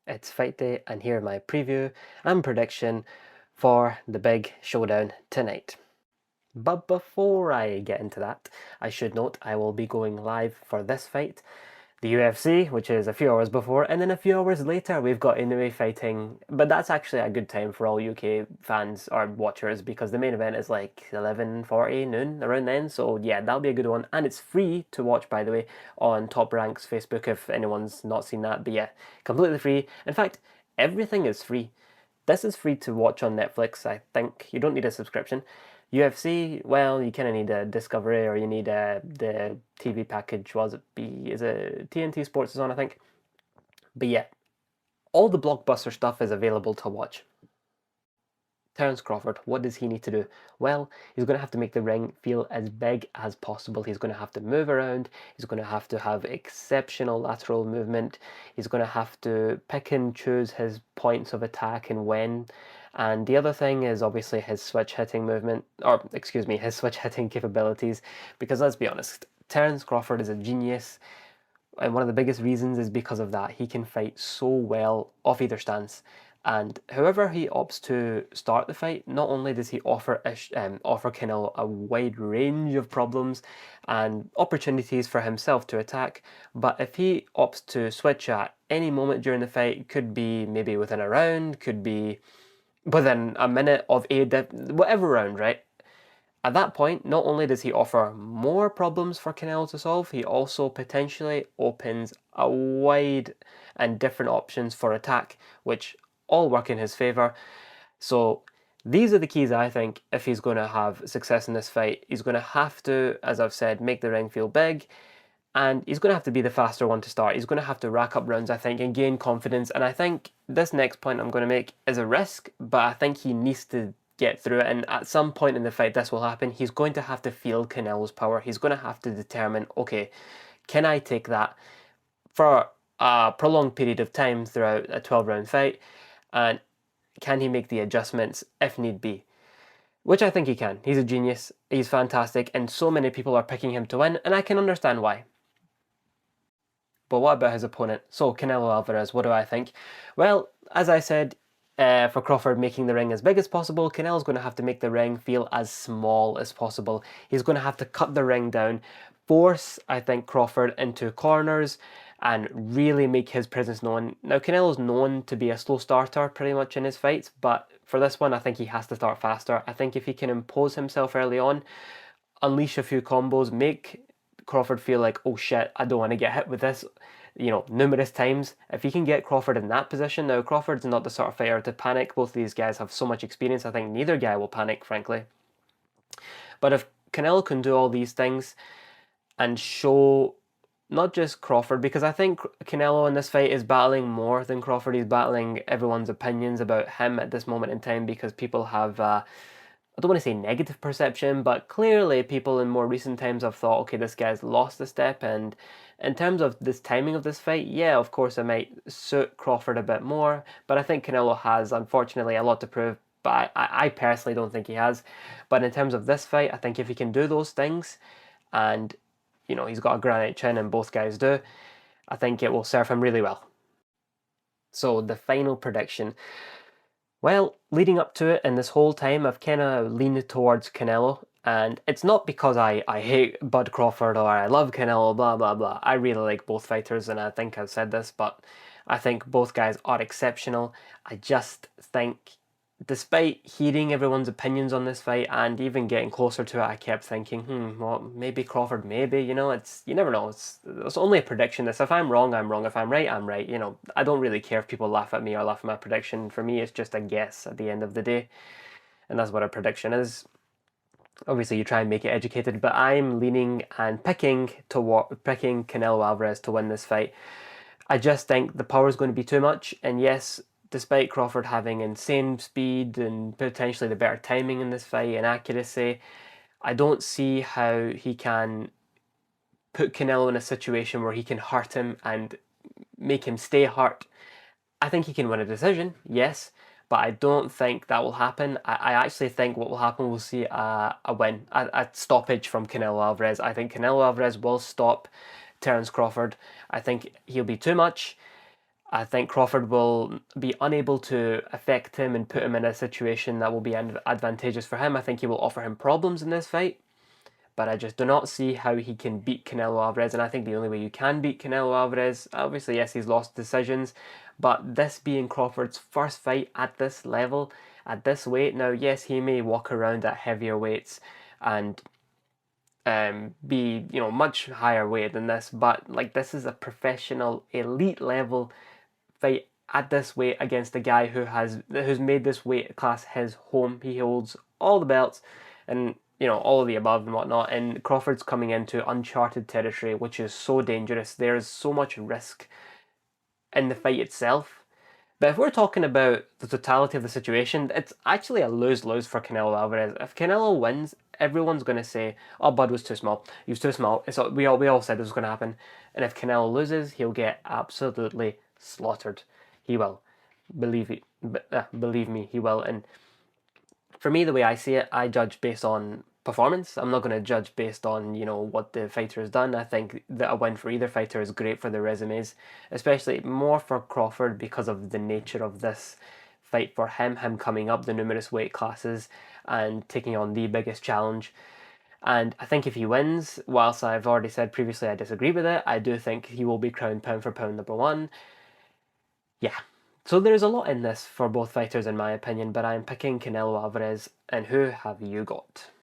It's fight day, and here my preview and prediction for the big showdown tonight. But before I get into that, I should note I will be going live for this fight, the UFC, which is a few hours before, and then a few hours later we've got Inoue fighting. But that's actually a good time for all UK fans or watchers because the main event is like 11:40 noon around then. So yeah, that'll be a good one, and it's free to watch, by the way, on Top Rank's Facebook if anyone's not seen that. But yeah, completely free. In fact, everything is free. This is free to watch on Netflix. I think you don't need a subscription. UFC, well, you kind of need a Discovery or you need the TV package. Was it B? Is it TNT Sports is on, I think. But yeah, all the blockbuster stuff is available to watch. Terence Crawford, what does he need to do? Well, he's going to have to make the ring feel as big as possible. He's going to have to move around. He's going to have exceptional lateral movement. He's going to have to pick and choose his points of attack and when. And the other thing is obviously his switch hitting movement, or excuse me, his switch hitting capabilities. Because let's be honest, Terence Crawford is a genius. And one of the biggest reasons is because of that. He can fight so well off either stance. And however he opts to start the fight, not only does he offer Canelo a wide range of problems and opportunities for himself to attack, but if he opts to switch at any moment during the fight, could be maybe within a round, could be within a minute of whatever round, right? At that point, not only does he offer more problems for Canelo to solve, he also potentially opens a wide and different options for attack, which all work in his favour. So these are the keys, I think, if he's going to have success in this fight. He's going to have to, as I've said, make the ring feel big, and he's going to have to be the faster one to start. He's going to have to rack up rounds, I think, and gain confidence. And I think this next point I'm going to make is a risk, but I think he needs to get through it. And at some point in the fight, this will happen. He's going to have to feel Canelo's power. He's going to have to determine, okay, can I take that for a prolonged period of time throughout a 12-round fight? And can he make the adjustments if need be? Which I think he can. He's a genius. He's fantastic. And so many people are picking him to win. And I can understand why. But what about his opponent? So, Canelo Alvarez, what do I think? Well, as I said, for Crawford making the ring as big as possible, Canelo's going to have to make the ring feel as small as possible. He's going to have to cut the ring down, force, I think, Crawford into corners, and really make his presence known. Now, Canelo's known to be a slow starter pretty much in his fights, but for this one, I think he has to start faster. I think if he can impose himself early on, unleash a few combos, make Crawford feel like, oh shit, I don't want to get hit with this, numerous times. If he can get Crawford in that position, now Crawford's not the sort of fighter to panic. Both of these guys have so much experience. I think neither guy will panic, frankly. But if Canelo can do all these things and show not just Crawford, because I think Canelo in this fight is battling more than Crawford. He's battling everyone's opinions about him at this moment in time because people have I don't want to say negative perception, but clearly people in more recent times have thought, okay, this guy's lost a step. And in terms of this timing of this fight, yeah, of course, it might suit Crawford a bit more. But I think Canelo has, unfortunately, a lot to prove. But I personally don't think he has. But in terms of this fight, I think if he can do those things, and he's got a granite chin, and both guys do, I think it will serve him really well. So the final prediction. Well, leading up to it and this whole time, I've kind of leaned towards Canelo. And it's not because I hate Bud Crawford or I love Canelo, blah, blah, blah. I really like both fighters, and I think I've said this, but I think both guys are exceptional. I just think, despite hearing everyone's opinions on this fight and even getting closer to it, I kept thinking, well, maybe Crawford, maybe, you never know. It's only a prediction. This, if I'm wrong, I'm wrong. If I'm right, I'm right. I don't really care if people laugh at me or laugh at my prediction. For me, it's just a guess at the end of the day, and that's what a prediction is. Obviously, you try and make it educated, but I'm leaning and picking Canelo Alvarez to win this fight. I just think the power is going to be too much, and yes, despite Crawford having insane speed and potentially the better timing in this fight and accuracy, I don't see how he can put Canelo in a situation where he can hurt him and make him stay hurt. I think he can win a decision, yes, but I don't think that will happen. I actually think what will happen, we'll see a win, a stoppage from Canelo Alvarez. I think Canelo Alvarez will stop Terence Crawford. I think he'll be too much. I think Crawford will be unable to affect him and put him in a situation that will be advantageous for him. I think he will offer him problems in this fight, but I just do not see how he can beat Canelo Alvarez. And I think the only way you can beat Canelo Alvarez, obviously, yes, he's lost decisions, but this being Crawford's first fight at this level, at this weight, now, yes, he may walk around at heavier weights and be much higher weight than this, but like this is a professional elite level fight at this weight against a guy who's made this weight class his home. He holds all the belts and all of the above and whatnot. And Crawford's coming into uncharted territory, which is so dangerous. There is so much risk in the fight itself. But if we're talking about the totality of the situation, it's actually a lose-lose for Canelo Alvarez. If Canelo wins, everyone's going to say, "Oh, Bud was too small. He was too small." We all said this was going to happen. And if Canelo loses, he'll get absolutely slaughtered. He will. Believe me, he will. And for me, the way I see it, I judge based on performance. I'm not going to judge based on what the fighter has done. I think that a win for either fighter is great for their resumes, especially more for Crawford because of the nature of this fight for him coming up the numerous weight classes and taking on the biggest challenge. And I think if he wins, whilst I've already said previously I disagree with it, I do think he will be crowned pound for pound number one. Yeah. So there's a lot in this for both fighters in my opinion, but I'm picking Canelo Alvarez. And who have you got?